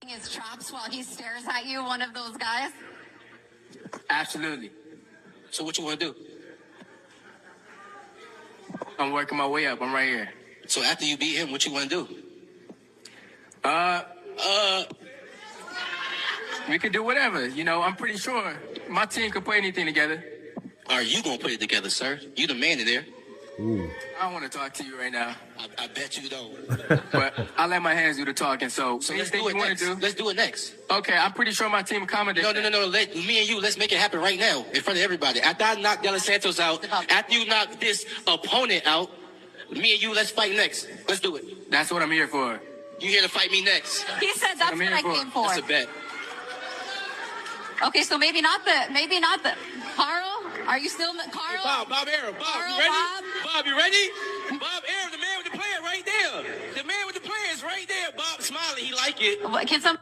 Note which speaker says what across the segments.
Speaker 1: his chops while he stares at you, one of those guys?
Speaker 2: Absolutely.
Speaker 3: So what you want to do?
Speaker 2: I'm working my way up. I'm right here.
Speaker 3: So after you beat him, what you want to do?
Speaker 2: We could do whatever. You know, I'm pretty sure my team could put anything together.
Speaker 3: Are you going to put it together, sir? You the man in there.
Speaker 4: Ooh.
Speaker 2: I don't want to talk to you right now.
Speaker 3: I bet you don't.
Speaker 2: But I let my hands do the talking. So
Speaker 3: let's do it next. Let's do it next.
Speaker 2: Okay, I'm pretty sure my team accommodates.
Speaker 3: No. Me and you, let's make it happen right now in front of everybody. After I knock De Los Santos out, after you knock this opponent out, me and you, let's fight next. Let's do it.
Speaker 2: That's what I'm here for.
Speaker 3: You here to fight me next?
Speaker 1: He said that's what I came for.
Speaker 3: That's a bet.
Speaker 1: Okay, so maybe not the Carl. Are you still Carl?
Speaker 3: Hey, Bob Arum. Bob,
Speaker 1: Carl,
Speaker 3: you ready?
Speaker 1: Bob?
Speaker 3: You ready? Bob Arum, the man with the plan right there. The man with the plan is right there. Bob smiling, he like it.
Speaker 1: What, can some?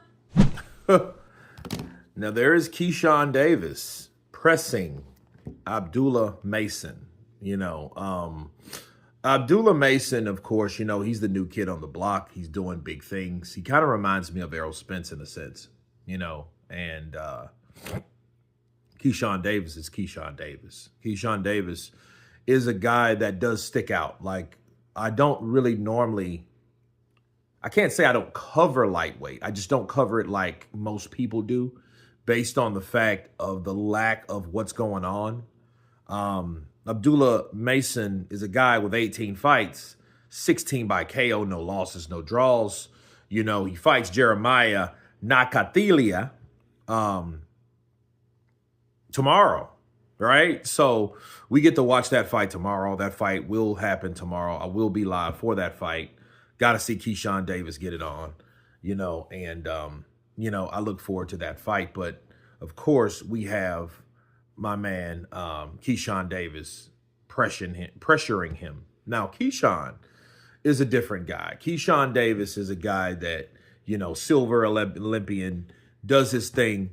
Speaker 4: Now there is Keyshawn Davis pressing Abdullah Mason. Abdullah Mason, of course, he's the new kid on the block. He's doing big things. He kind of reminds me of Errol Spence in a sense, and Keyshawn Davis is Keyshawn Davis. Keyshawn Davis is a guy that does stick out. Like, I don't really normally, I can't say I don't cover lightweight. I just don't cover it like most people do based on the fact of the lack of what's going on. Abdullah Mason is a guy with 18 fights, 16 by KO, no losses, no draws. He fights Jeremiah Nakatilia tomorrow, right? So we get to watch that fight tomorrow. That fight will happen tomorrow. I will be live for that fight. Got to see Keyshawn Davis get it on, and I look forward to that fight. But of course, we have my man Keyshawn Davis pressuring him. Now, Keyshawn is a different guy. Keyshawn Davis is a guy that, silver Olympian, does his thing.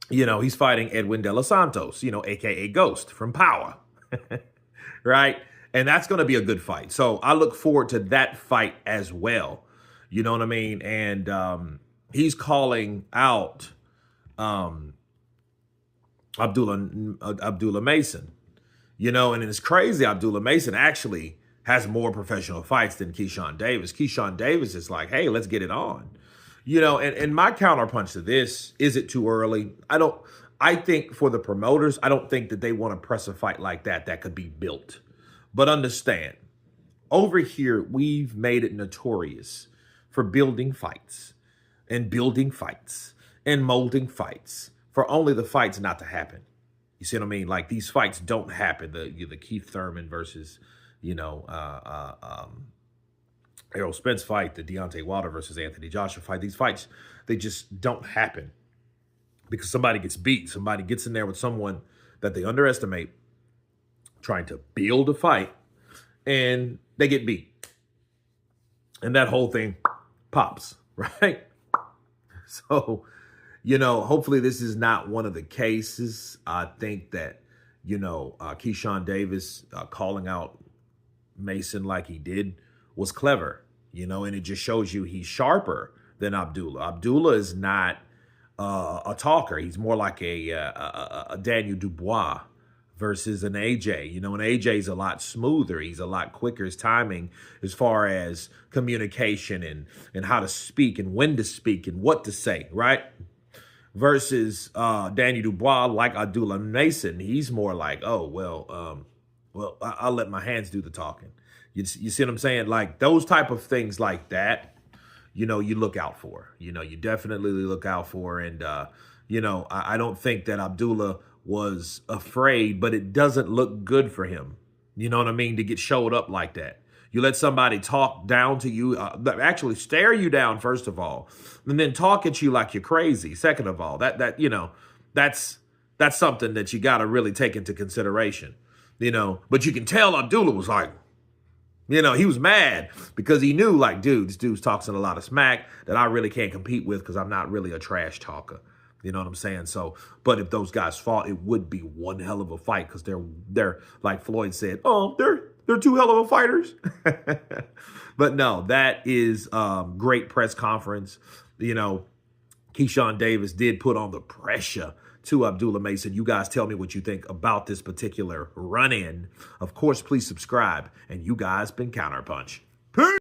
Speaker 4: He's fighting Edwin De Los Santos, a.k.a. Ghost from Power, right? And that's going to be a good fight. So I look forward to that fight as well. You know what I mean? And he's calling out Abdullah Mason, and it's crazy. Abdullah Mason actually has more professional fights than Keyshawn Davis. Keyshawn Davis is like, hey, let's get it on. And my counterpunch to this, is it too early? I think for the promoters, I don't think that they want to press a fight like that could be built. But understand, over here, we've made it notorious for building fights and molding fights for only the fights not to happen. You see what I mean? Like, these fights don't happen. The Keith Thurman versus, Errol Spence fight, the Deontay Wilder versus Anthony Joshua fight. These fights, they just don't happen because somebody gets beat. Somebody gets in there with someone that they underestimate, trying to build a fight, and they get beat. And that whole thing pops, right? So, hopefully this is not one of the cases. I think that, Keyshawn Davis calling out Mason like he did was clever, and it just shows you he's sharper than Abdullah. Abdullah is not a talker. He's more like a Daniel Dubois versus an AJ. An AJ is a lot smoother. He's a lot quicker. His timing as far as communication and how to speak and when to speak and what to say, right? Versus Daniel Dubois, like Abdullah Mason, he's more like, oh, well, I'll let my hands do the talking. You see what I'm saying? Like, those type of things like that, you look out for. You definitely look out for. And, I don't think that Abdullah was afraid, but it doesn't look good for him. You know what I mean? To get showed up like that. You let somebody talk down to you, actually stare you down, first of all, and then talk at you like you're crazy. Second of all, that's something that you got to really take into consideration, but you can tell Abdullah was like, he was mad because he knew, like, dude, this dude's talking a lot of smack that I really can't compete with because I'm not really a trash talker. You know what I'm saying? So, but if those guys fought, it would be one hell of a fight because they're like Floyd said, they're two hell of a fighters. But no, that is great press conference. Keyshawn Davis did put on the pressure to Abdullah Mason. You guys tell me what you think about this particular run-in. Of course, please subscribe, and you guys been Counterpunch.